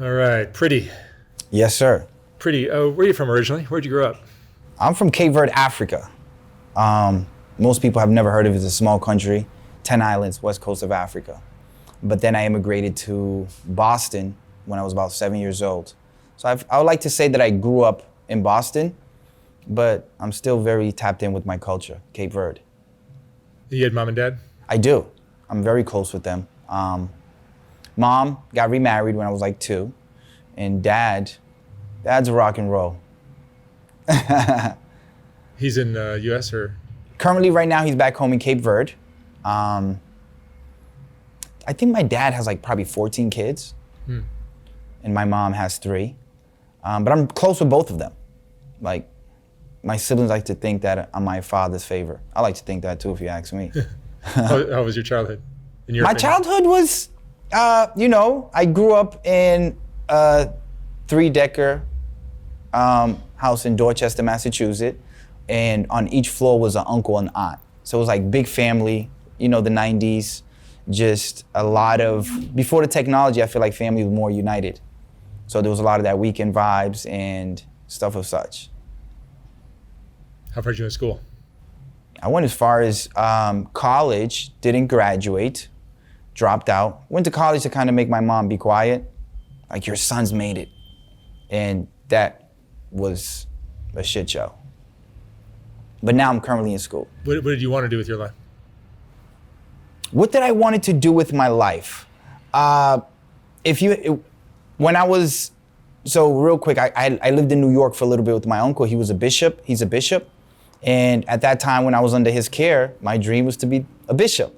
All right, pretty. Yes, sir. Pretty. Oh, where are you from originally? Where'd you grow up? I'm from Cape Verde, Africa. Most people have never heard of it. It's a small country, 10 islands, west coast of Africa. But then I immigrated to Boston when I was about 7 years old. So I would like to say that I grew up in Boston, but I'm still very tapped in with my culture, Cape Verde. You had mom and dad? I do. I'm very close with them. Mom got remarried when I was like 2, and dad's a rock and roll. He's in the U.S. or? Currently, right now, he's back home in Cape Verde. I think my dad has like probably 14 kids, and my mom has 3. But I'm close with both of them. Like, my siblings like to think that I'm my father's favorite. I like to think that too, if you ask me. How was your childhood? My childhood was, I grew up in a 3-decker house in Dorchester, Massachusetts, and on each floor was an uncle and aunt. So it was like big family, the 90s, just a lot of, before the technology, I feel like family was more united. So there was a lot of that weekend vibes and stuff of such. How far did you go to school? I went as far as college, didn't graduate, dropped out. Went to college to kind of make my mom be quiet. Like, your son's made it. And that was a shit show. But now I'm currently in school. What did you want to do with your life? What did I wanted to do with my life? When I was, so real quick, I lived in New York for a little bit with my uncle. He's a bishop. And at that time when I was under his care, my dream was to be a bishop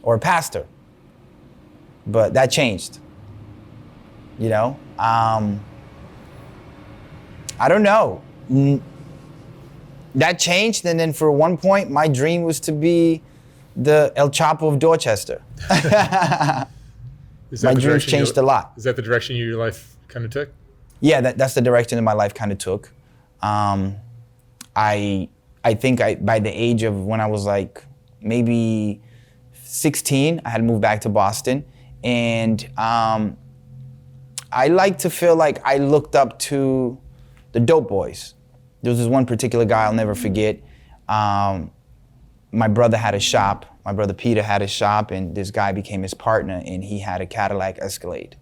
or a pastor. But that changed, I don't know. That changed, and then for one point, my dream was to be the El Chapo of Dorchester. My dreams changed a lot. Is that the direction your life kind of took? Yeah, that's the direction that my life kind of took. I think by the age of when I was like maybe 16, I had moved back to Boston, and I like to feel like I looked up to the dope boys. There was this one particular guy I'll never forget. My brother had a shop. My brother Peter had a shop, and this guy became his partner, and he had a Cadillac Escalade.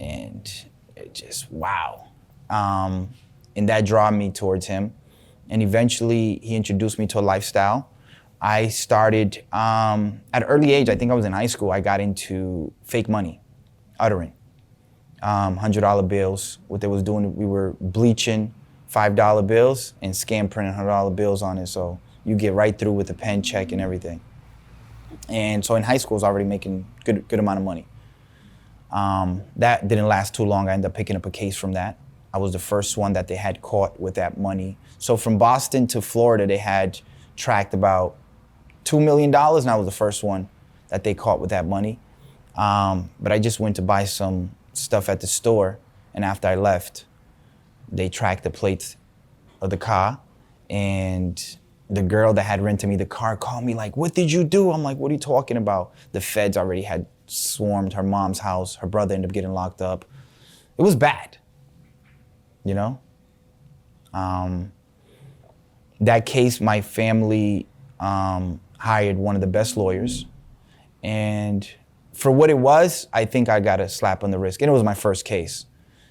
And it just, wow. And that drew me towards him. And eventually, he introduced me to a lifestyle. I started, at an early age, I think I was in high school, I got into fake money, uttering. $100 bills. What they was doing, we were bleaching $5 bills and scam printing $100 bills on it, so you get right through with a pen, check, and everything. And so in high school, I was already making good amount of money. That didn't last too long. I ended up picking up a case from that. I was the first one that they had caught with that money. So from Boston to Florida, they had tracked about $2 million, and I was the first one that they caught with that money. But I just went to buy some stuff at the store, and after I left, they tracked the plates of the car, and the girl that had rented me the car called me like, "What did you do?" I'm like, "What are you talking about?" The feds already had swarmed her mom's house. Her brother ended up getting locked up. It was bad, That case, my family hired one of the best lawyers, and for what it was, I think I got a slap on the wrist. And it was my first case.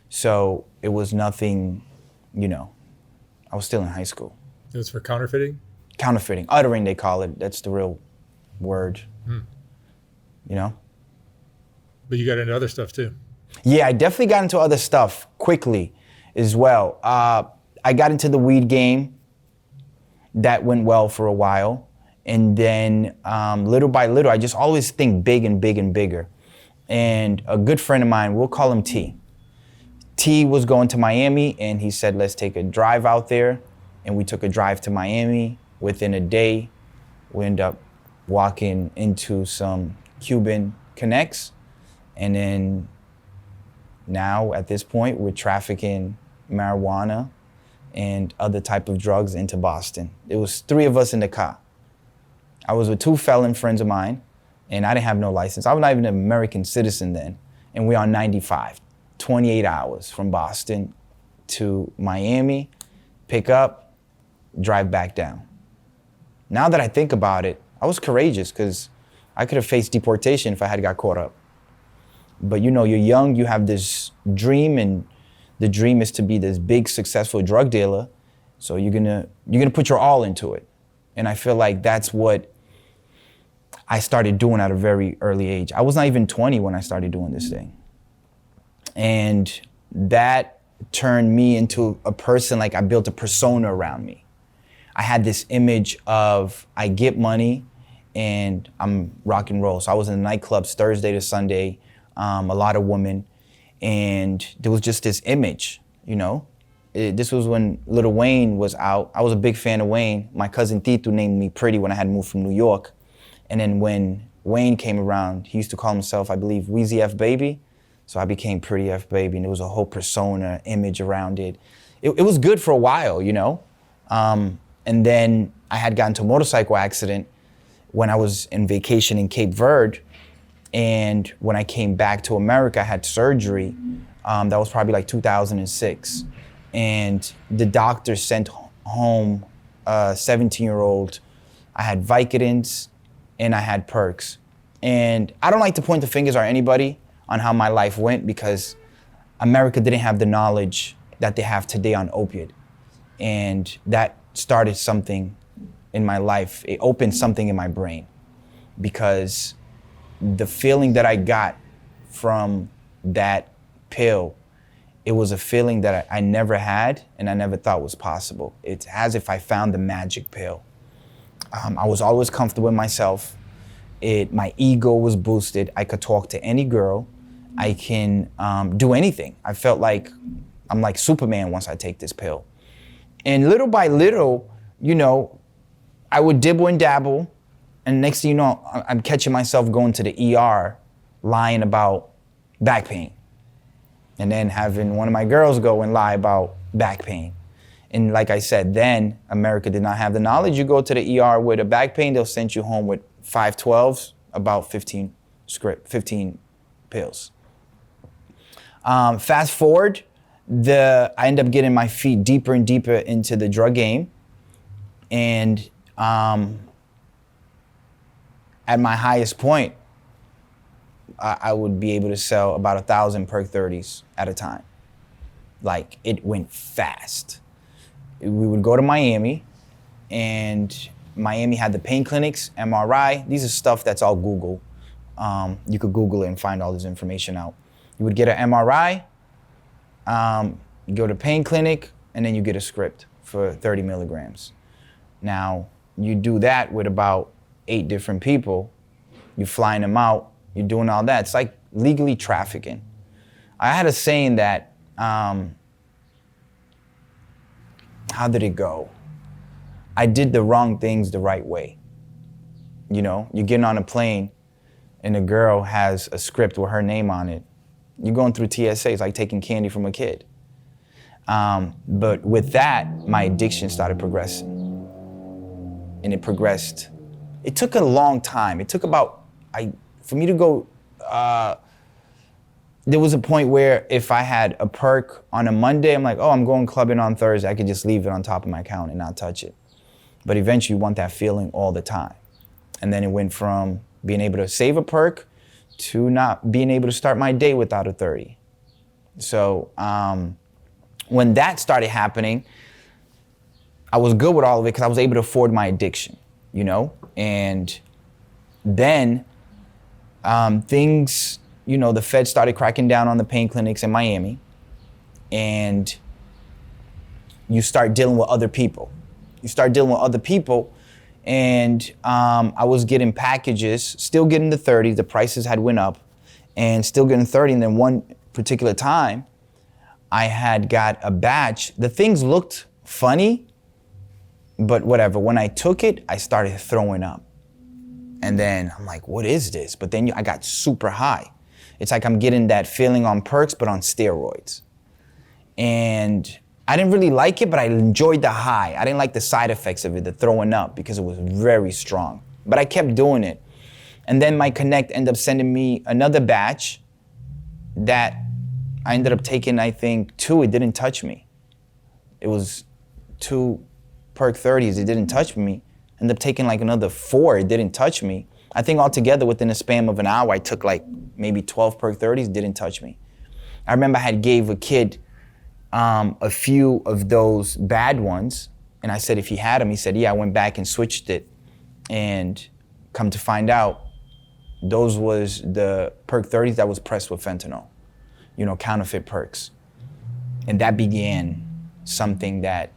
So it was nothing, I was still in high school. It was for counterfeiting? Counterfeiting, uttering they call it. That's the real word, But you got into other stuff too. Yeah, I definitely got into other stuff quickly as well. I got into the weed game. That went well for a while. And then little by little, I just always think big and big and bigger. And a good friend of mine, we'll call him T. T was going to Miami, and he said, let's take a drive out there. And we took a drive to Miami. Within a day, we ended up walking into some Cuban connects. And then now, at this point, we're trafficking marijuana and other type of drugs into Boston. It was 3 of us in the car. I was with 2 felon friends of mine, and I didn't have no license. I was not even an American citizen then, and we're on 95. 28 hours from Boston to Miami, pick up, drive back down. Now that I think about it, I was courageous because I could have faced deportation if I had got caught up. But you know, you're young, you have this dream, and the dream is to be this big, successful drug dealer. So you're gonna put your all into it. And I feel like that's what I started doing at a very early age. I was not even 20 when I started doing this thing. And that turned me into a person, like I built a persona around me. I had this image of I get money and I'm rock and roll. So I was in the nightclubs Thursday to Sunday, a lot of women, and there was just this image, you know? This was when Lil Wayne was out. I was a big fan of Wayne. My cousin Tito named me Pretty when I had moved from New York. And then when Wayne came around, he used to call himself, I believe, Weezy F Baby. So I became Pretty F Baby, and there was a whole persona, image around it. It was good for a while, you know? And then I had gotten into a motorcycle accident when I was in vacation in Cape Verde. And when I came back to America, I had surgery. That was probably like 2006. And the doctor sent home a 17-year-old. I had Vicodins and I had Percs. And I don't like to point the fingers at anybody on how my life went because America didn't have the knowledge that they have today on opiate. And that started something in my life. It opened something in my brain because the feeling that I got from that pill, it was a feeling that I never had and I never thought was possible. It's as if I found the magic pill. I was always comfortable with myself. My ego was boosted. I could talk to any girl. I can do anything. I felt like I'm like Superman once I take this pill. And little by little, you know, I would dibble and dabble. And next thing you know, I'm catching myself going to the ER, lying about back pain. And then having one of my girls go and lie about back pain. And like I said, then America did not have the knowledge. You go to the ER with a back pain, they'll send you home with 512s, about 15 pills. Fast forward, I end up getting my feet deeper and deeper into the drug game. And at my highest point, I would be able to sell about 1,000 Perc 30s at a time. Like, it went fast. We would go to Miami, and Miami had the pain clinics, MRI. These are stuff that's all Google. You could Google it and find all this information out. You would get an MRI, you go to pain clinic, and then you get a script for 30 milligrams. Now, you do that with about 8 different people. You're flying them out. You're doing all that. It's like legally trafficking. I had a saying that, how did it go? I did the wrong things the right way. You know, you're getting on a plane and a girl has a script with her name on it. You're going through TSA, it's like taking candy from a kid. But with that, my addiction started progressing. And it progressed. It took a long time. It took about, for me to go, there was a point where if I had a perk on a Monday, I'm like, oh, I'm going clubbing on Thursday. I could just leave it on top of my account and not touch it. But eventually you want that feeling all the time. And then it went from being able to save a perk to not being able to start my day without a 30. So when that started happening, I was good with all of it because I was able to afford my addiction, you know? And then things, you know, the Fed started cracking down on the pain clinics in Miami, and you start dealing with other people. And I was getting packages, still getting the 30, the prices had went up, and still getting 30. And then one particular time, I had got a batch. The things looked funny, but whatever. When I took it, I started throwing up. And then I'm like, what is this? But then I got super high. It's like I'm getting that feeling on perks, but on steroids. And I didn't really like it, but I enjoyed the high. I didn't like the side effects of it, the throwing up, because it was very strong. But I kept doing it. And then my Connect ended up sending me another batch that I ended up taking, I think, 2. It didn't touch me. It was 2 Perc 30s. It didn't touch me. Ended up taking like another 4. It didn't touch me. I think altogether within a span of an hour, I took like maybe 12 Perc 30s. Didn't touch me. I remember I had gave a kid a few of those bad ones. And I said if he had them, he said, yeah, I went back and switched it. And come to find out, those was the Perc 30s that was pressed with fentanyl, counterfeit perks. And that began something that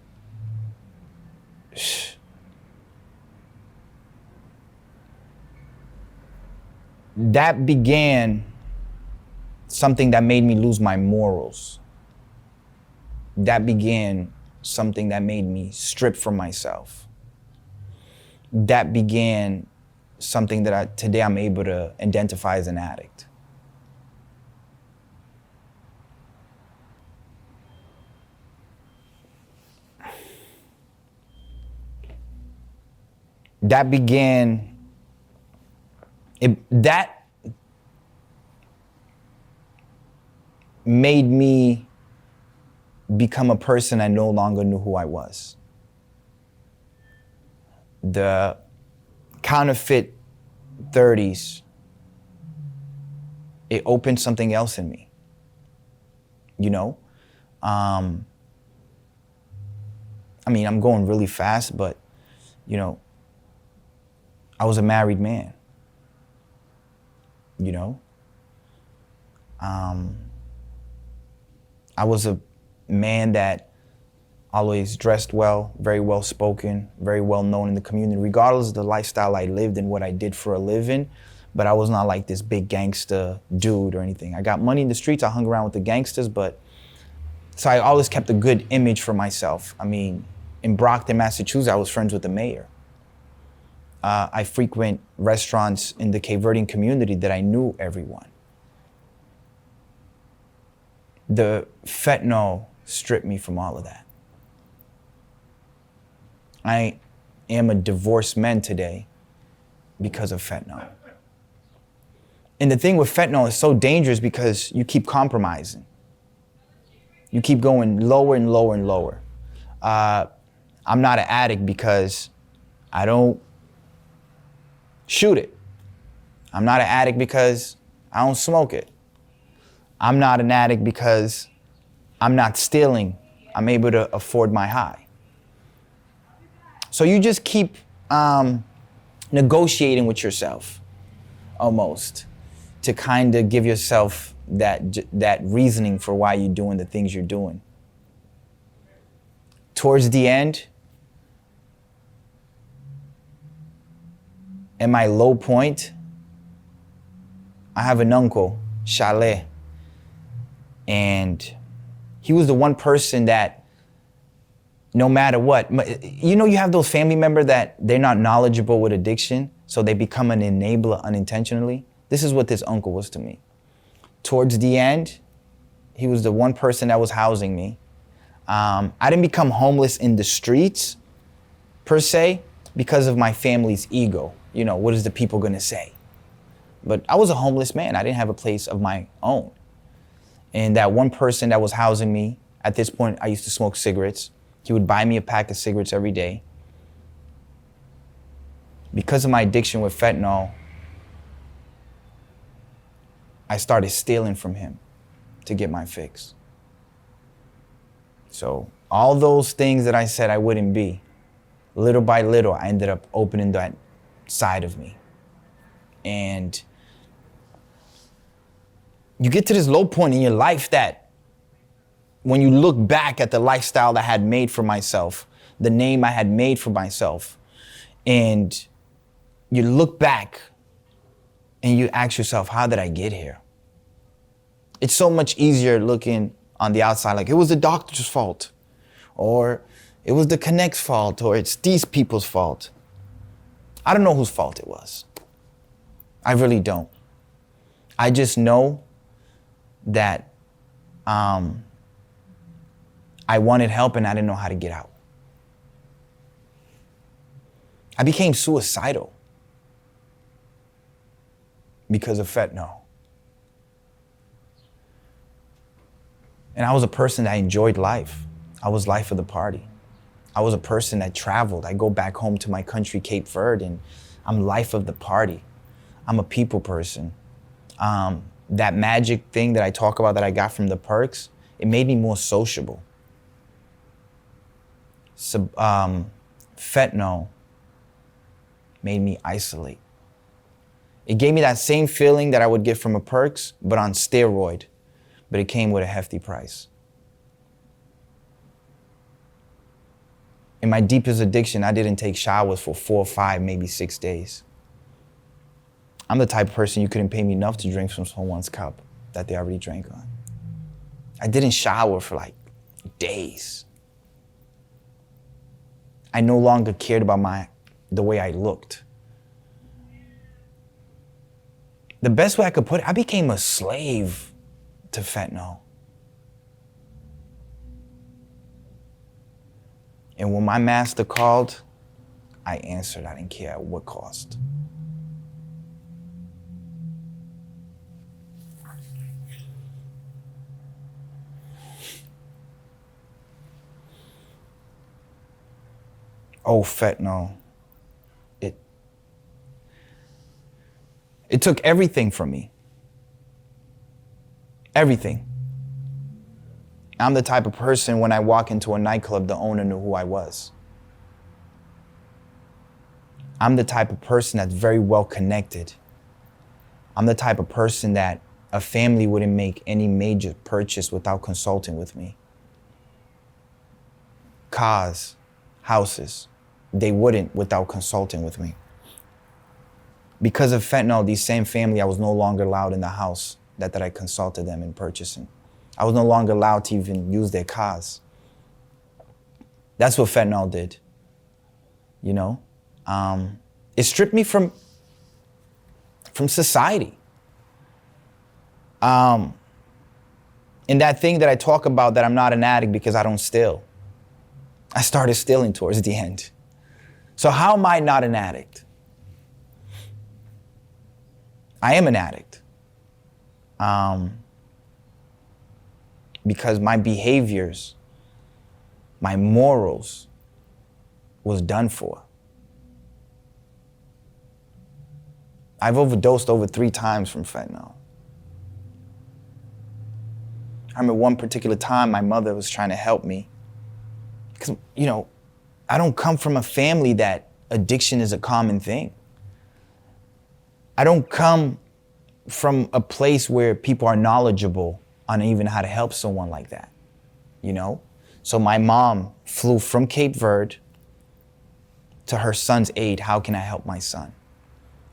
made me lose my morals. That began something that made me strip from myself. That began something that today I'm able to identify as an addict. That made me become a person I no longer knew who I was. The counterfeit 30s, it opened something else in me, I'm going really fast, but, I was a married man, I was a man that always dressed well, very well spoken, very well known in the community, regardless of the lifestyle I lived and what I did for a living. But I was not like this big gangster dude or anything. I got money in the streets, I hung around with the gangsters, so I always kept a good image for myself. In Brockton, Massachusetts, I was friends with the mayor. I frequent restaurants in the Cape Verdean community that I knew everyone. The fentanyl stripped me from all of that. I am a divorced man today because of fentanyl. And the thing with fentanyl is so dangerous because you keep compromising. You keep going lower and lower and lower. I'm not an addict because I don't shoot it. I'm not an addict because I don't smoke it. I'm not an addict because I'm not stealing. I'm able to afford my high. So you just keep negotiating with yourself, almost, to kind of give yourself that reasoning for why you're doing the things you're doing. Towards the end, in my low point, I have an uncle, Chalet, and he was the one person that no matter what, you have those family members that they're not knowledgeable with addiction, so they become an enabler unintentionally. This is what this uncle was to me. Towards the end, he was the one person that was housing me. I didn't become homeless in the streets, per se, because of my family's ego. What is the people gonna say? But I was a homeless man. I didn't have a place of my own. And that one person that was housing me, at this point, I used to smoke cigarettes. He would buy me a pack of cigarettes every day. Because of my addiction with fentanyl, I started stealing from him to get my fix. So all those things that I said I wouldn't be, little by little, I ended up opening that side of me. And you get to this low point in your life that when you look back at the lifestyle that I had made for myself, the name I had made for myself, and you look back and you ask yourself, how did I get here? It's so much easier looking on the outside, like it was the doctor's fault, or it was the Connect's fault, or it's these people's fault. I don't know whose fault it was. I really don't. I just know that I wanted help and I didn't know how to get out. I became suicidal because of fentanyl. And I was a person that enjoyed life. I was life of the party. I was a person that traveled. I go back home to my country, Cape Verde, and I'm life of the party. I'm a people person. That magic thing that I talk about that I got from the perks, it made me more sociable. So, fentanyl made me isolate. It gave me that same feeling that I would get from a perks, but on steroid. But it came with a hefty price. In my deepest addiction, I didn't take showers for 4, 5, maybe 6 days. I'm the type of person you couldn't pay me enough to drink from someone's cup that they already drank on. I didn't shower for like days. I no longer cared about the way I looked. The best way I could put it, I became a slave to fentanyl. And when my master called, I answered. I didn't care at what cost. Oh, fentanyl. It took everything from me. Everything. I'm the type of person, when I walk into a nightclub, the owner knew who I was. I'm the type of person that's very well connected. I'm the type of person that a family wouldn't make any major purchase without consulting with me. Cars, houses, they wouldn't without consulting with me. Because of fentanyl, these same family, I was no longer allowed in the house that I consulted them in purchasing. I was no longer allowed to even use their cars. That's what fentanyl did, you know? It stripped me from society. And that thing that I talk about, that I'm not an addict because I don't steal. I started stealing towards the end. So how am I not an addict? I am an addict. Because my behaviors, my morals was done for. I've overdosed over 3 times from fentanyl. I remember one particular time my mother was trying to help me. Because, you know, I don't come from a family that addiction is a common thing. I don't come from a place where people are knowledgeable on even how to help someone like that, you know? So my mom flew from Cape Verde to her son's aid. How can I help my son?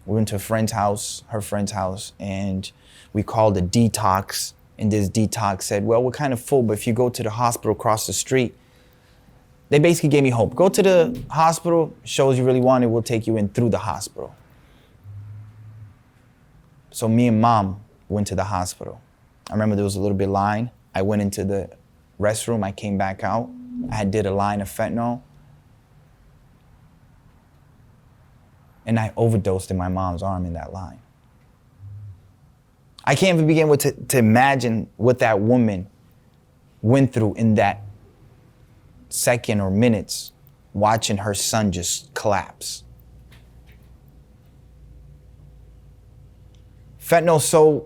We went to a friend's house, her friend's house, and we called a detox. And this detox said, well, we're kind of full, but if you go to the hospital across the street, they basically gave me hope. Go to the hospital, shows you really want it, we'll take you in through the hospital. So me and mom went to the hospital. I remember there was a little bit of line. I went into the restroom, I came back out. I did a line of fentanyl. And I overdosed in my mom's arm in that line. I can't even begin to imagine what that woman went through in that second or minutes, watching her son just collapse. Fentanyl,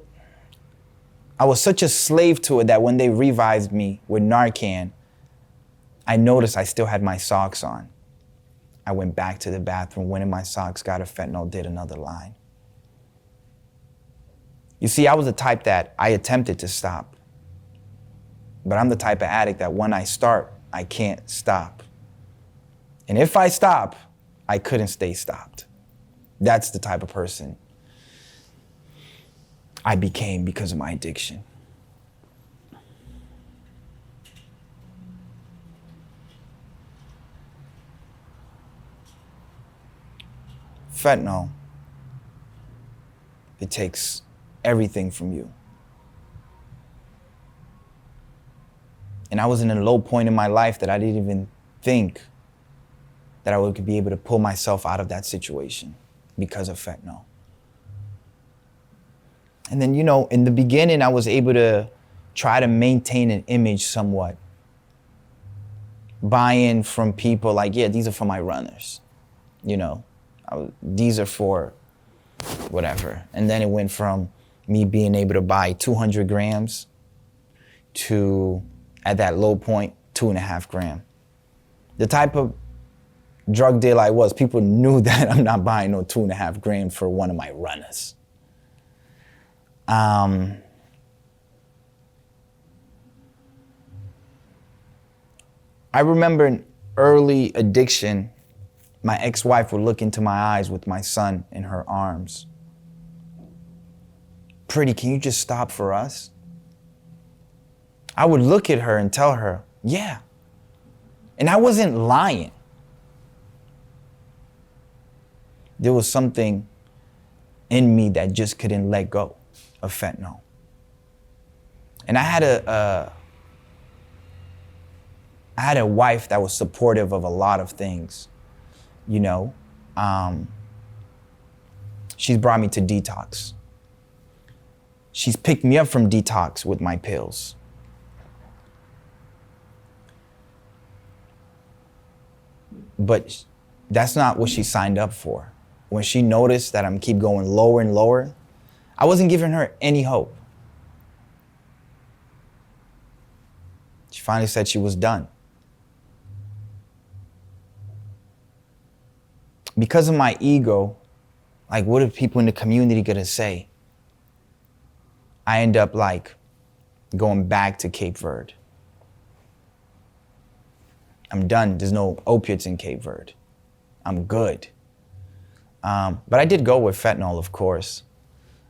I was such a slave to it that when they revived me with Narcan, I noticed I still had my socks on. I went back to the bathroom, went in my socks, got a fentanyl, did another line. You see, I was the type that I attempted to stop. But I'm the type of addict that when I start, I can't stop. And if I stop, I couldn't stay stopped. That's the type of person I became because of my addiction. Fentanyl, it takes everything from you. And I was in a low point in my life that I didn't even think that I would be able to pull myself out of that situation because of fentanyl. And then, you know, in the beginning, I was able to try to maintain an image somewhat. Buying from people like, yeah, these are for my runners. You know, these are for whatever. And then it went from me being able to buy 200 grams to, at that low point, 2.5 grams. The type of drug dealer I was, people knew that I'm not buying no 2.5 grams for one of my runners. I remember an early addiction. My ex-wife would look into my eyes with my son in her arms. Pretty, can you just stop for us? I would look at her and tell her, yeah. And I wasn't lying. There was something in me that just couldn't let go of fentanyl. And I had a wife that was supportive of a lot of things, you know. She's brought me to detox. She's picked me up from detox with my pills. But that's not what she signed up for. When she noticed that I'm keep going lower and lower, I wasn't giving her any hope. She finally said she was done. Because of my ego, like, what are people in the community gonna say? I end up like going back to Cape Verde. I'm done. There's no opiates in Cape Verde. I'm good. But I did go with fentanyl, of course.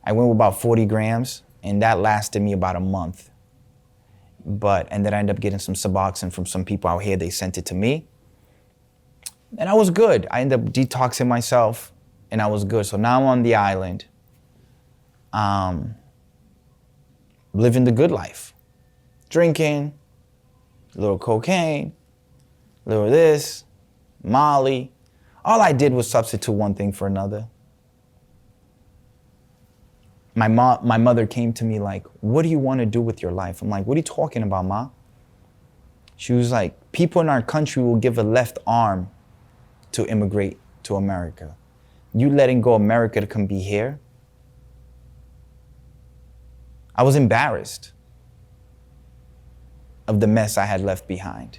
I went with about 40 grams, and that lasted me about a month. And then I ended up getting some Suboxone from some people out here. They sent it to me. And I was good. I ended up detoxing myself, and I was good. So now I'm on the island, living the good life. Drinking, a little cocaine, a little this, Molly. All I did was substitute one thing for another. My mother came to me like, what do you want to do with your life? I'm like, what are you talking about, Ma? She was like, people in our country will give a left arm to immigrate to America. You letting go America to come be here? I was embarrassed of the mess I had left behind.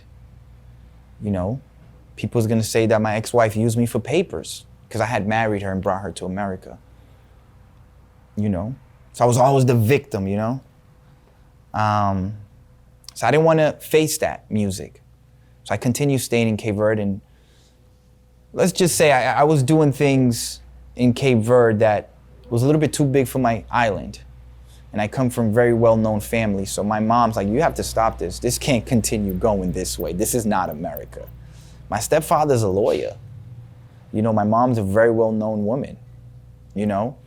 You know, people was gonna say that my ex-wife used me for papers because I had married her and brought her to America. You know, so I was always the victim, you know? So I didn't wanna face that music. So I continued staying in Cape Verde, and let's just say I was doing things in Cape Verde that was a little bit too big for my island. And I come from very well-known family, so my mom's like, you have to stop this. This can't continue going this way. This is not America. My stepfather's a lawyer. You know, my mom's a very well-known woman, you know?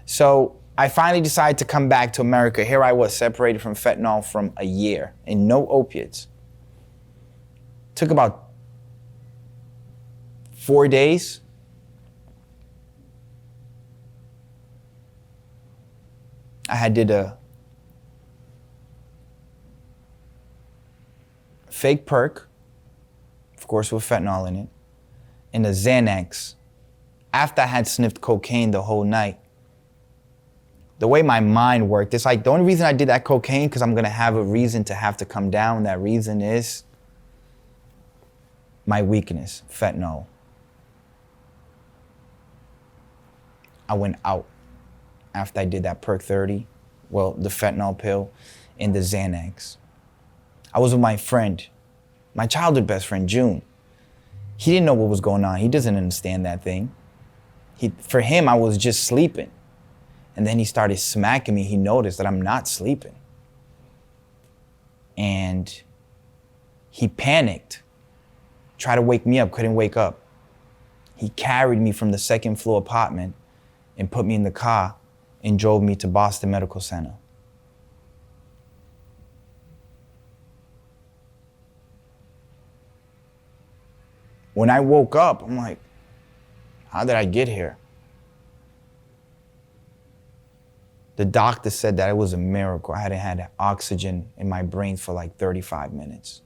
So I finally decided to come back to America. Here I was, separated from fentanyl from a year and no opiates. Took about 4 days. I did a fake perk, of course with fentanyl in it, and a Xanax. After I had sniffed cocaine the whole night, the way my mind worked, it's like the only reason I did that cocaine because I'm gonna have a reason to have to come down. That reason is my weakness, fentanyl. I went out after I did that Perk 30, well, the fentanyl pill and the Xanax. I was with my friend, my childhood best friend, June. He didn't know what was going on. He doesn't understand that thing. For him, I was just sleeping. And then he started smacking me. He noticed that I'm not sleeping. And he panicked, tried to wake me up, couldn't wake up. He carried me from the second floor apartment and put me in the car and drove me to Boston Medical Center. When I woke up, I'm like, how did I get here? The doctor said that it was a miracle. I hadn't had oxygen in my brain for like 35 minutes.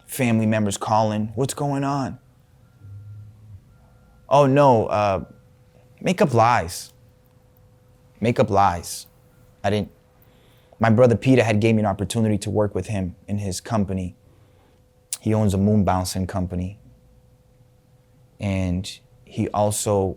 Family members calling, what's going on? Oh no, make up lies. Make up lies. My brother Peter had gave me an opportunity to work with him in his company. He owns a moon bouncing company. And he also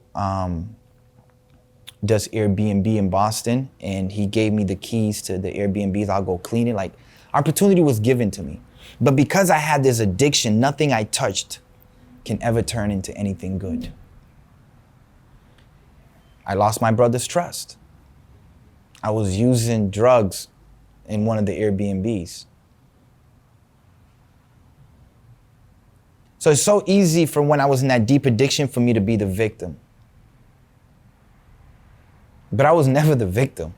does Airbnb in Boston. And he gave me the keys to the Airbnbs. I'll go clean it. Like, opportunity was given to me. But because I had this addiction, nothing I touched can ever turn into anything good. I lost my brother's trust. I was using drugs in one of the Airbnbs. So it's so easy for when I was in that deep addiction for me to be the victim. But I was never the victim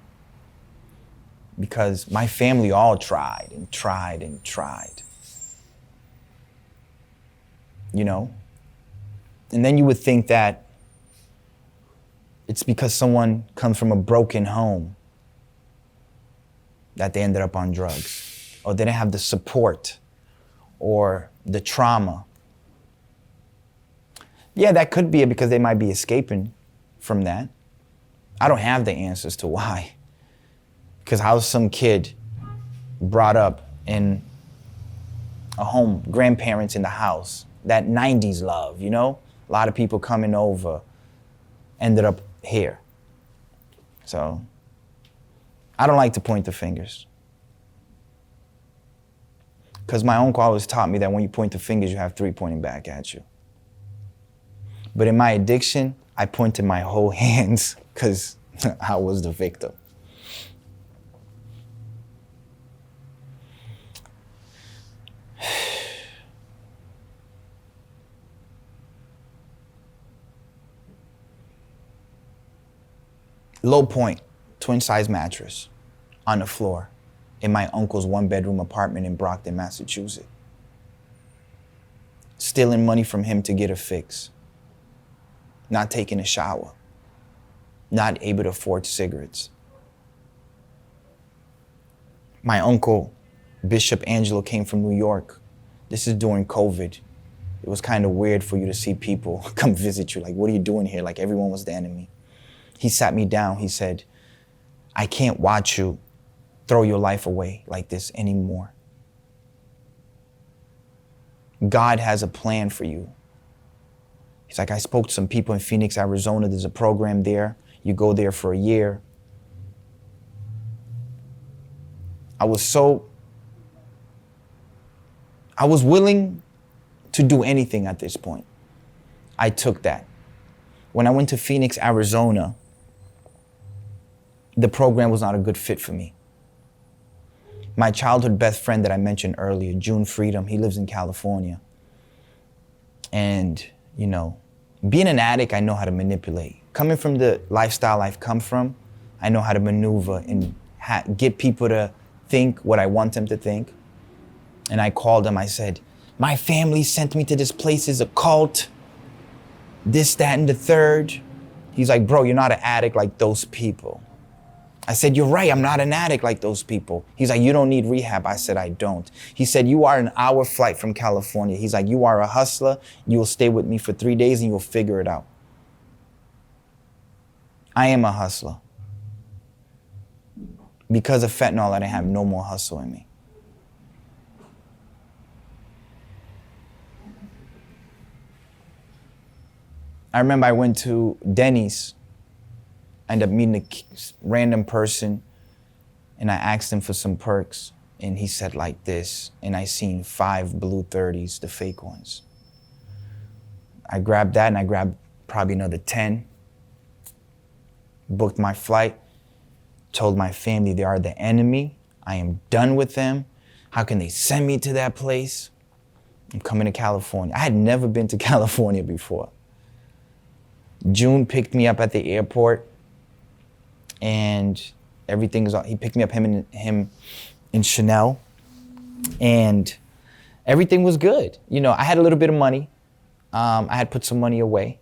because my family all tried and tried and tried. You know? And then you would think that it's because someone comes from a broken home that they ended up on drugs, or they didn't have the support or the trauma. Yeah, that could be it because they might be escaping from that. I don't have the answers to why. Because how was some kid brought up in a home, grandparents in the house, that 90s love, you know? A lot of people coming over, ended up here. So I don't like to point the fingers. Because my uncle always taught me that when you point the fingers, you have three pointing back at you. But in my addiction, I pointed my whole hands because I was the victim. Low point, twin size mattress on the floor in my uncle's 1-bedroom apartment in Brockton, Massachusetts. Stealing money from him to get a fix. Not taking a shower. Not able to afford cigarettes. My uncle, Bishop Angelo, came from New York. This is during COVID. It was kind of weird for you to see people come visit you. Like, what are you doing here? Like, everyone was the enemy. He sat me down. He said, I can't watch you throw your life away like this anymore. God has a plan for you. He's like, I spoke to some people in Phoenix, Arizona. There's a program there. You go there for a year. I was willing to do anything at this point. I took that. When I went to Phoenix, Arizona, the program was not a good fit for me. My childhood best friend that I mentioned earlier, June Freedom, he lives in California. And, you know, being an addict, I know how to manipulate. Coming from the lifestyle I've come from, I know how to maneuver and get people to think what I want them to think. And I called him, I said, my family sent me to this place, it's a cult, this, that, and the third. He's like, bro, you're not an addict like those people. I said, you're right, I'm not an addict like those people. He's like, you don't need rehab. I said, I don't. He said, you are an hour flight from California. He's like, you are a hustler. You will stay with me for 3 days and you'll figure it out. I am a hustler. Because of fentanyl, I didn't have no more hustle in me. I remember I went to Denny's. I ended up meeting a random person and I asked him for some perks and he said like this, and I seen 5 blue 30s, the fake ones. I grabbed that and I grabbed probably another 10, booked my flight, told my family they are the enemy. I am done with them. How can they send me to that place? I'm coming to California. I had never been to California before. June picked me up at the airport. And everything is, he picked me up, him in Chanel, and everything was good. You know, I had a little bit of money. I had put some money away.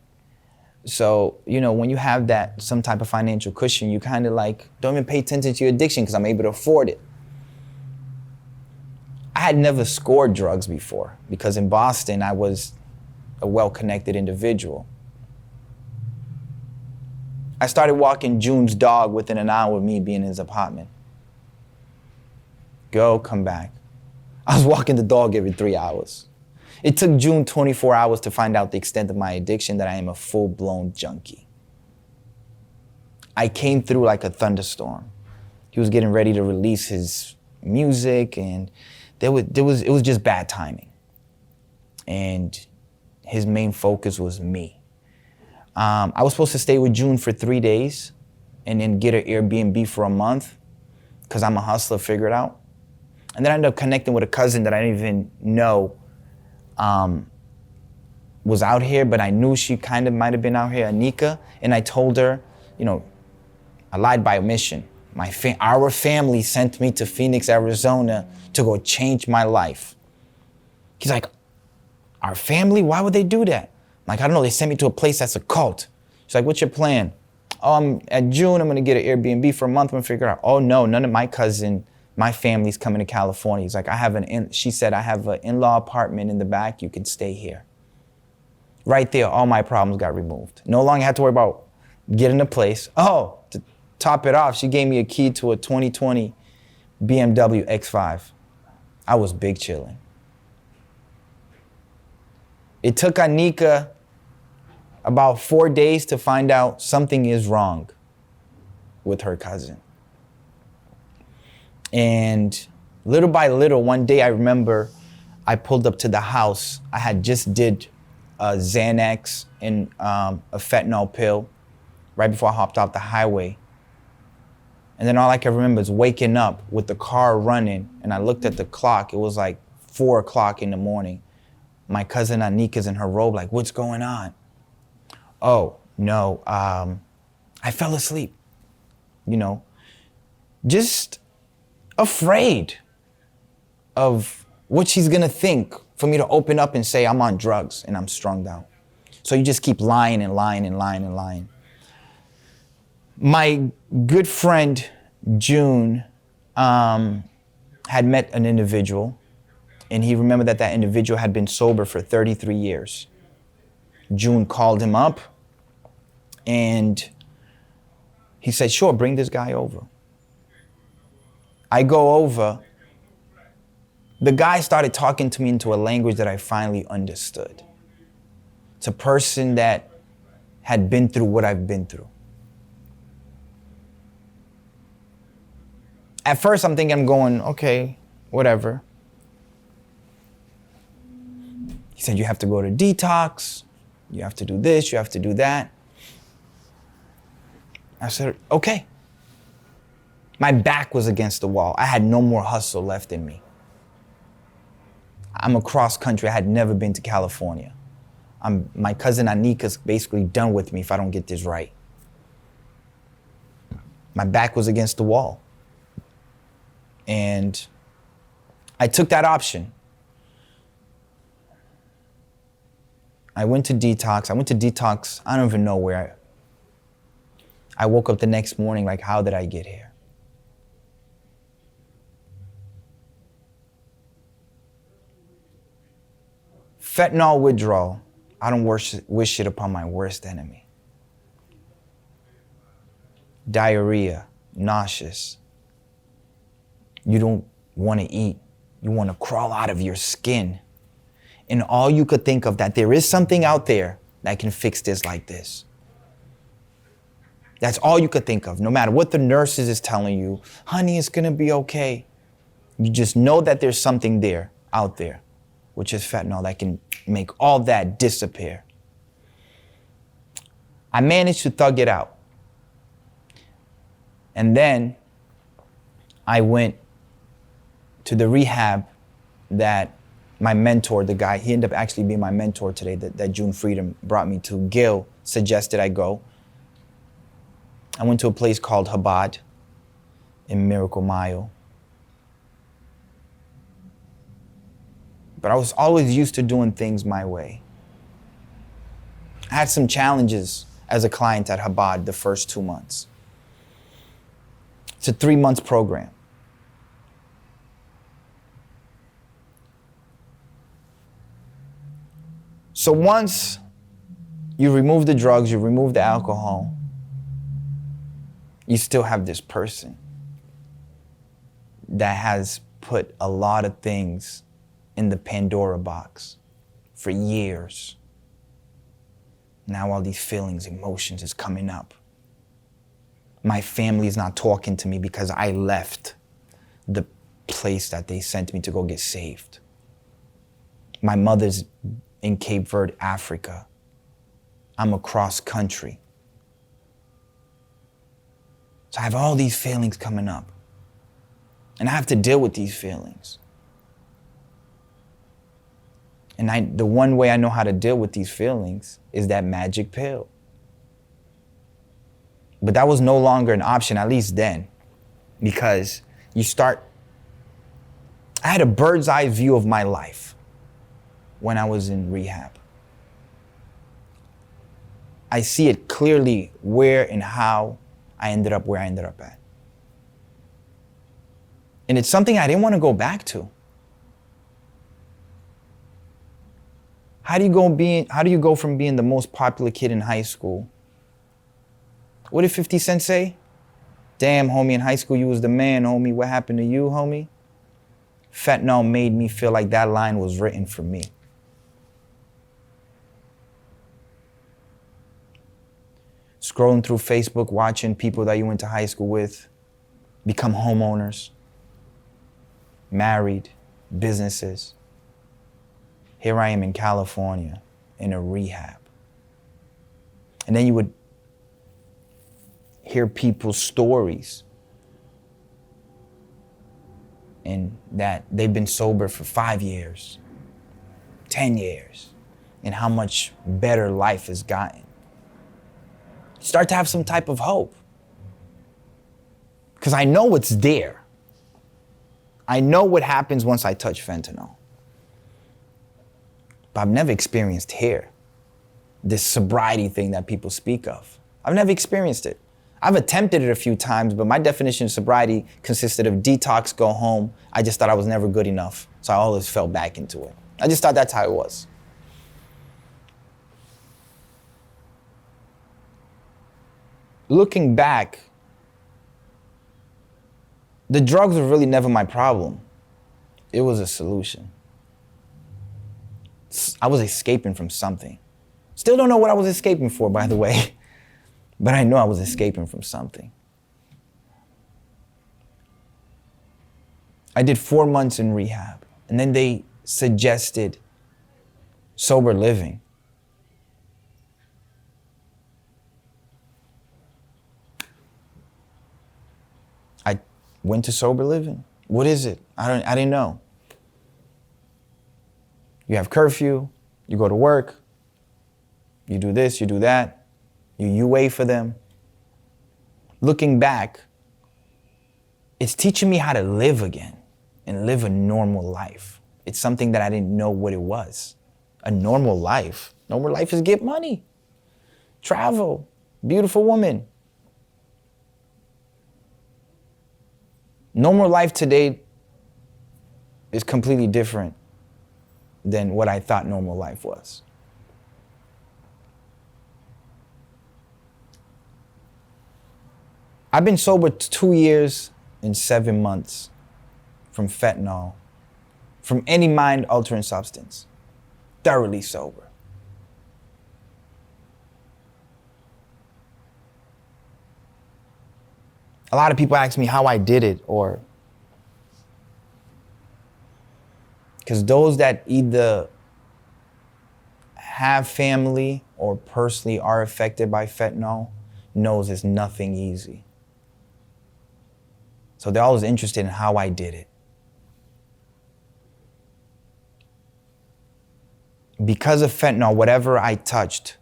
So, when you have that, some type of financial cushion, you kind of like, don't even pay attention to your addiction because I'm able to afford it. I had never scored drugs before because in Boston, I was a well-connected individual. I started walking June's dog within an hour of me being in his apartment. Go, come back. I was walking the dog every 3 hours. It took June 24 hours to find out the extent of my addiction, that I am a full-blown junkie. I came through like a thunderstorm. He was getting ready to release his music, and it was just bad timing. And his main focus was me. I was supposed to stay with June for 3 days and then get an Airbnb for a month because I'm a hustler, figure it out. And then I ended up connecting with a cousin that I didn't even know was out here, but I knew she kind of might have been out here, Anika. And I told her, I lied by omission. Our family sent me to Phoenix, Arizona to go change my life. He's like, our family? Why would they do that? I'm like, I don't know, they sent me to a place that's a cult. She's like, what's your plan? Oh, I'm at June, I'm gonna get an Airbnb for a month, I'm gonna figure it out. Oh no, none of my family's coming to California. He's like, she said, I have an in-law apartment in the back, you can stay here. Right there, all my problems got removed. No longer had to worry about getting a place. Oh, to top it off, she gave me a key to a 2020 BMW X5. I was big chilling. It took Anika about 4 days to find out something is wrong with her cousin. And little by little, one day I remember I pulled up to the house. I had just did a Xanax and a fentanyl pill right before I hopped off the highway. And then all I can remember is waking up with the car running, and I looked at the clock. It was like 4 o'clock in the morning. My cousin Anika's in her robe, like, what's going on? Oh, no, I fell asleep, just afraid of what she's gonna think for me to open up and say I'm on drugs and I'm strung out. So you just keep lying and lying and lying and lying. My good friend, June, had met an individual, and he remembered that individual had been sober for 33 years. June called him up, and he said, sure, bring this guy over. I go over. The guy started talking to me into a language that I finally understood. It's a person that had been through what I've been through. At first, I'm thinking, I'm going, okay, whatever. He said, you have to go to detox. You have to do this, you have to do that. I said, okay. My back was against the wall. I had no more hustle left in me. I'm across country. I had never been to California. My cousin Anika's basically done with me if I don't get this right. My back was against the wall. And I took that option. I went to detox. I don't even know where. I woke up the next morning like, how did I get here? Fentanyl withdrawal. I don't wish it upon my worst enemy. Diarrhea, nauseous. You don't want to eat. You want to crawl out of your skin. And all you could think of, that there is something out there that can fix this like this. That's all you could think of. No matter what the nurses is telling you, honey, it's going to be okay. You just know that there's something there, out there, which is fentanyl, that can make all that disappear. I managed to thug it out. And then I went to the rehab that my mentor, the guy, he ended up actually being my mentor today, that June Freedom brought me to. Gil suggested I go. I went to a place called Chabad in Miracle Mile. But I was always used to doing things my way. I had some challenges as a client at Chabad the first 2 months. It's a 3-month program. So once you remove the drugs, you remove the alcohol, you still have this person that has put a lot of things in the Pandora box for years. Now all these feelings, emotions is coming up. My family is not talking to me because I left the place that they sent me to go get saved. My mother's in Cape Verde, Africa. I'm across country. So I have all these feelings coming up. And I have to deal with these feelings. And the one way I know how to deal with these feelings is that magic pill. But that was no longer an option, at least then, because I had a bird's eye view of my life when I was in rehab. I see it clearly where and how I ended up where I ended up at. And it's something I didn't want to go back to. How do you go from being the most popular kid in high school? What did 50 Cent say? Damn, homie, in high school you was the man, homie. What happened to you, homie? Fentanyl made me feel like that line was written for me. Scrolling through Facebook, watching people that you went to high school with become homeowners, married, businesses. Here I am in California in a rehab. And then you would hear people's stories and that they've been sober for 5 years, 10 years, and how much better life has gotten. Start to have some type of hope. Because I know it's there. I know what happens once I touch fentanyl. But I've never experienced here this sobriety thing that people speak of. I've never experienced it. I've attempted it a few times, but my definition of sobriety consisted of detox, go home. I just thought I was never good enough, so I always fell back into it. I just thought that's how it was. Looking back, the drugs were really never my problem. It was a solution. I was escaping from something. Still don't know what I was escaping for, by the way, but I know I was escaping from something. I did 4 months in rehab, and then they suggested sober living. I went to sober living. What is it? I didn't know. You have curfew, you go to work, you do this, you do that, you UA for them. Looking back, it's teaching me how to live again and live a normal life. It's something that I didn't know what it was. A normal life. Normal life is get money, travel, beautiful woman. Normal life today is completely different than what I thought normal life was. I've been sober 2 years and 7 months from fentanyl, from any mind-altering substance. Thoroughly sober. A lot of people ask me how I did it, because those that either have family or personally are affected by fentanyl knows it's nothing easy. So they're always interested in how I did it. Because of fentanyl, whatever I touched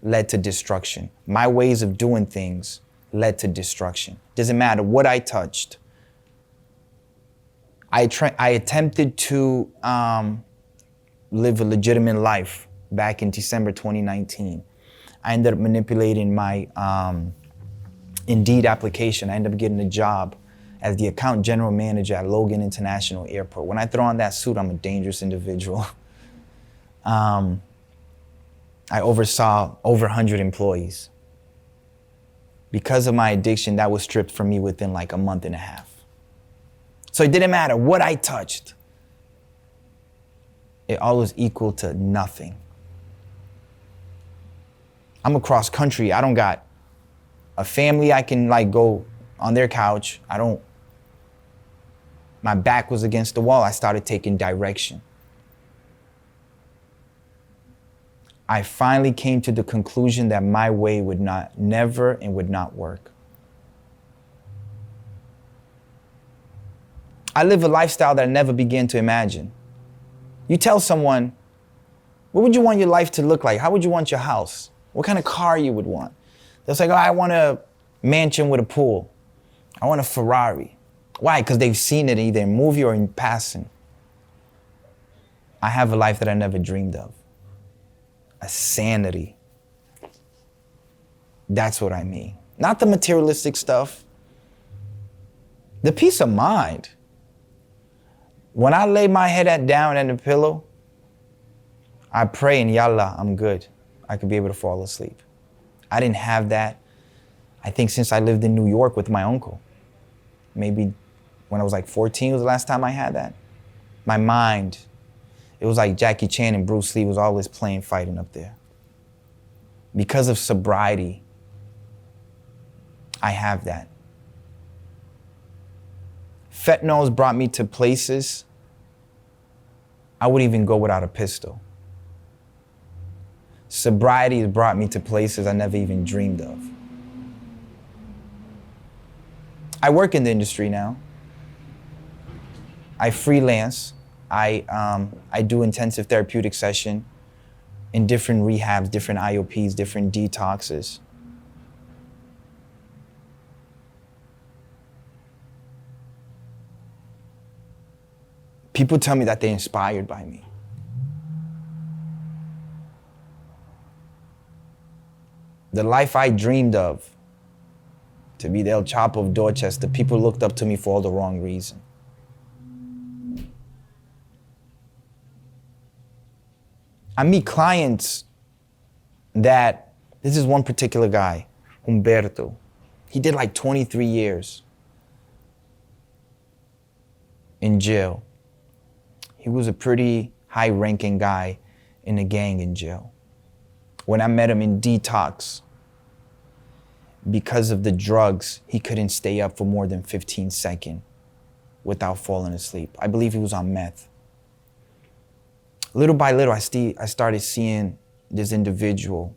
led to destruction. My ways of doing things led to destruction. Doesn't matter what I touched. I attempted to live a legitimate life back in December 2019. I ended up manipulating my Indeed application. I ended up getting a job as the account general manager at Logan International Airport. When I throw on that suit, I'm a dangerous individual. I oversaw over 100 employees. Because of my addiction, that was stripped from me within like a month and a half. So it didn't matter what I touched. It all was equal to nothing. I'm across country. I don't got a family I can like go on their couch. My back was against the wall. I started taking direction. I finally came to the conclusion that my way would never work. I live a lifestyle that I never began to imagine. You tell someone, what would you want your life to look like? How would you want your house? What kind of car you would want? They'll say, oh, I want a mansion with a pool. I want a Ferrari. Why? Because they've seen it either in movie or in passing. I have a life that I never dreamed of. A sanity. That's what I mean. Not the materialistic stuff. The peace of mind. When I lay my head down on the pillow, I pray and yallah, I'm good. I could be able to fall asleep. I didn't have that, I think, since I lived in New York with my uncle. Maybe when I was like 14 was the last time I had that. My mind, it was like Jackie Chan and Bruce Lee was always playing, fighting up there. Because of sobriety, I have that. Fentanyl has brought me to places I wouldn't even go without a pistol. Sobriety has brought me to places I never even dreamed of. I work in the industry now. I freelance. I do intensive therapeutic session in different rehabs, different IOPs, different detoxes. People tell me that they're inspired by me. The life I dreamed of, to be the El Chapo of Dorchester, people looked up to me for all the wrong reason. I meet clients that, this is one particular guy, Humberto. He did like 23 years in jail. He was a pretty high-ranking guy in a gang in jail. When I met him in detox, because of the drugs, he couldn't stay up for more than 15 seconds without falling asleep. I believe he was on meth. Little by little, I started seeing this individual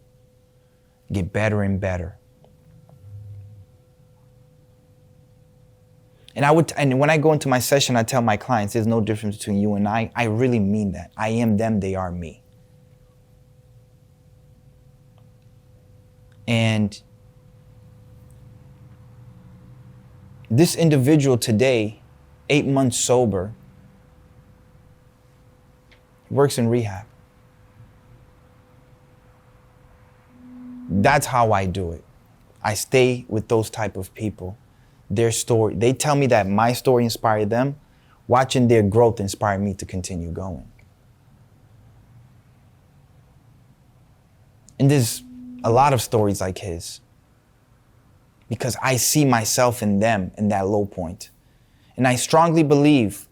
get better and better. And when I go into my session, I tell my clients, there's no difference between you and I. I really mean that. I am them, they are me. And this individual today, 8 months sober, works in rehab. That's how I do it. I stay with those type of people. Their story, they tell me that my story inspired them. Watching their growth inspired me to continue going. And there's a lot of stories like his, because I see myself in them in that low point. And I strongly believe,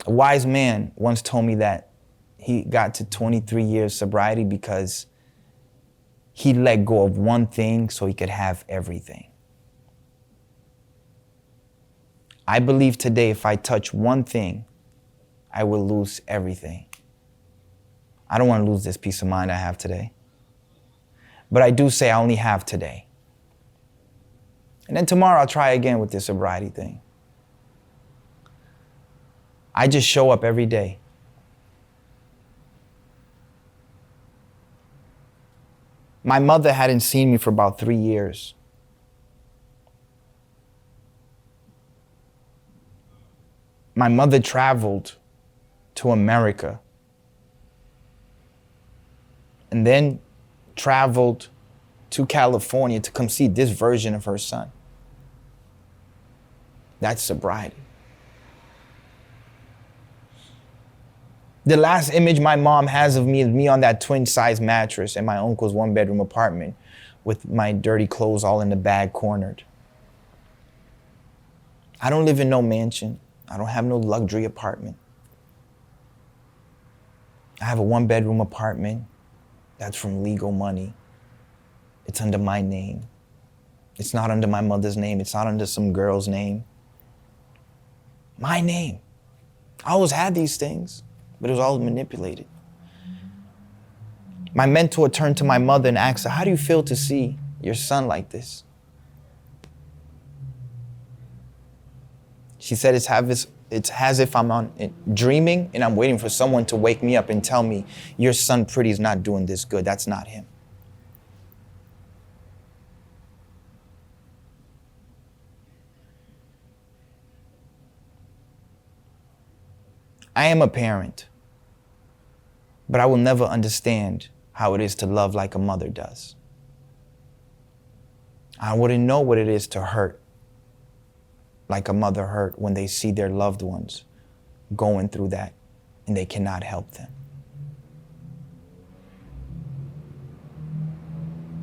a wise man once told me that he got to 23 years sobriety because he let go of one thing so he could have everything. I believe today if I touch one thing, I will lose everything. I don't want to lose this peace of mind I have today. But I do say I only have today. And then tomorrow I'll try again with this sobriety thing. I just show up every day. My mother hadn't seen me for about 3 years. My mother traveled to America and then traveled to California to come see this version of her son. That's sobriety. The last image my mom has of me is me on that twin-size mattress in my uncle's one-bedroom apartment with my dirty clothes all in the bag cornered. I don't live in no mansion. I don't have no luxury apartment. I have a one-bedroom apartment that's from legal money. It's under my name. It's not under my mother's name. It's not under some girl's name. My name. I always had these things, but it was all manipulated. My mentor turned to my mother and asked her, how do you feel to see your son like this? She said, it's as if I'm dreaming and I'm waiting for someone to wake me up and tell me, your son Pretty is not doing this good. That's not him. I am a parent, but I will never understand how it is to love like a mother does. I wouldn't know what it is to hurt like a mother hurt when they see their loved ones going through that and they cannot help them.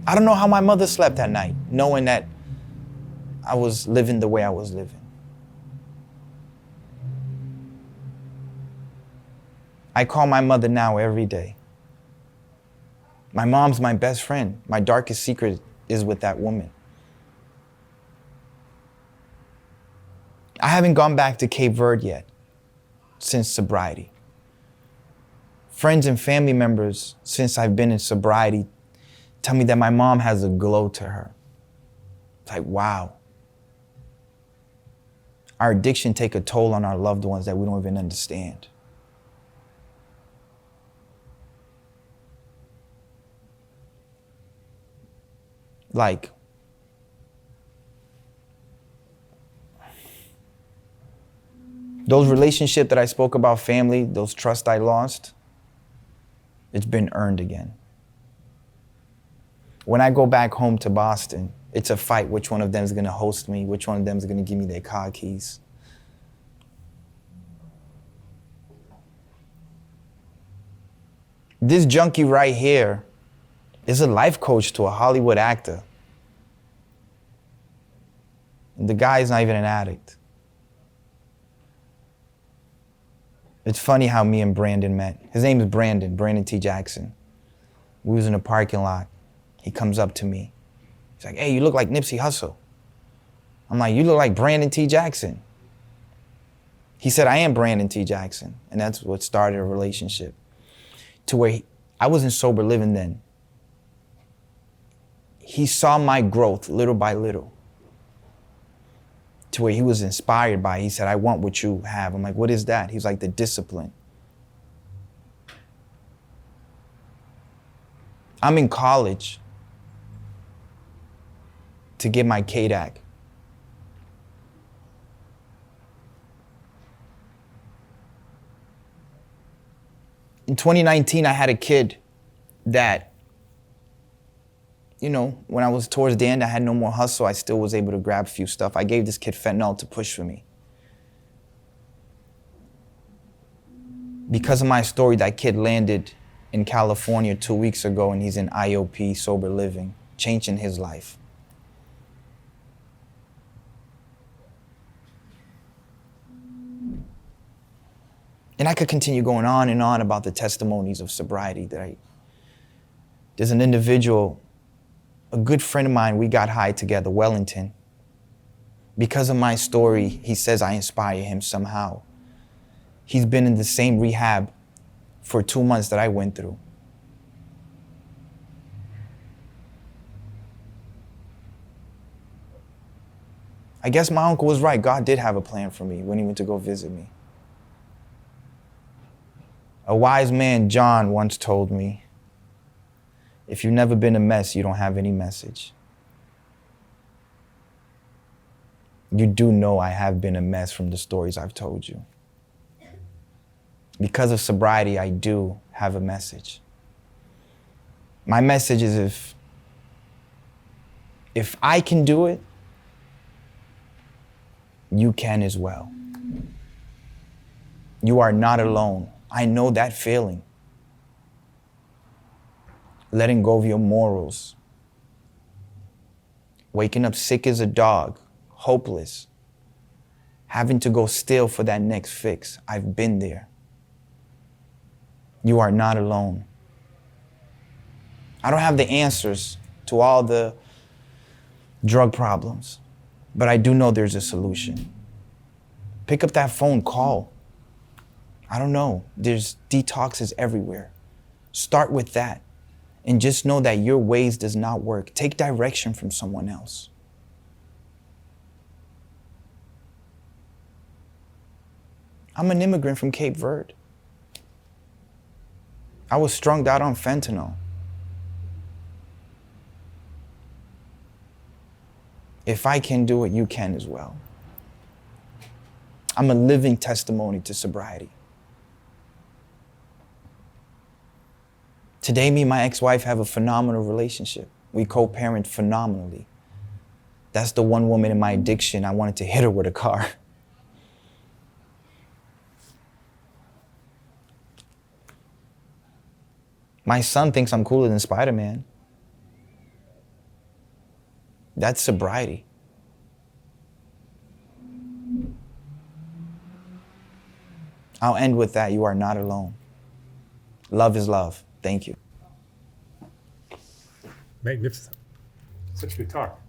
I don't know how my mother slept that night, knowing that I was living the way I was living. I call my mother now every day. My mom's my best friend. My darkest secret is with that woman. I haven't gone back to Cape Verde yet since sobriety. Friends and family members since I've been in sobriety tell me that my mom has a glow to her. It's like, wow. Our addiction take a toll on our loved ones that we don't even understand. Like, those relationships that I spoke about, family, those trust I lost, it's been earned again. When I go back home to Boston, it's a fight which one of them is gonna host me, which one of them is gonna give me their car keys. This junkie right here is a life coach to a Hollywood actor. And the guy's not even an addict. It's funny how me and Brandon met. His name is Brandon T. Jackson. We was in a parking lot. He comes up to me. He's like, hey, you look like Nipsey Hussle. I'm like, you look like Brandon T. Jackson. He said, I am Brandon T. Jackson. And that's what started a relationship. To where I wasn't sober living then. He saw my growth little by little. To where he was inspired by it. He said, I want what you have. I'm like, what is that? He's like, the discipline. I'm in college to get my KDAC. In 2019, I had a kid that, you know, when I was towards the end, I had no more hustle. I still was able to grab a few stuff. I gave this kid fentanyl to push for me. Because of my story, that kid landed in California 2 weeks ago, and he's in IOP, sober living, changing his life. And I could continue going on and on about the testimonies of sobriety. There's an individual, a good friend of mine, we got high together, Wellington. Because of my story, he says I inspire him somehow. He's been in the same rehab for 2 months that I went through. I guess my uncle was right. God did have a plan for me when he went to go visit me. A wise man, John, once told me, if you've never been a mess, you don't have any message. You do know I have been a mess from the stories I've told you. Because of sobriety, I do have a message. My message is if I can do it, you can as well. You are not alone. I know that feeling. Letting go of your morals. Waking up sick as a dog, hopeless. Having to go steal for that next fix. I've been there. You are not alone. I don't have the answers to all the drug problems, but I do know there's a solution. Pick up that phone, call. I don't know, there's detoxes everywhere. Start with that and just know that your ways does not work. Take direction from someone else. I'm an immigrant from Cape Verde. I was strung out on fentanyl. If I can do it, you can as well. I'm a living testimony to sobriety. Today, me and my ex-wife have a phenomenal relationship. We co-parent phenomenally. That's the one woman in my addiction I wanted to hit her with a car. My son thinks I'm cooler than Spider-Man. That's sobriety. I'll end with that. You are not alone. Love is love. Thank you. Magnificent. Such good talk.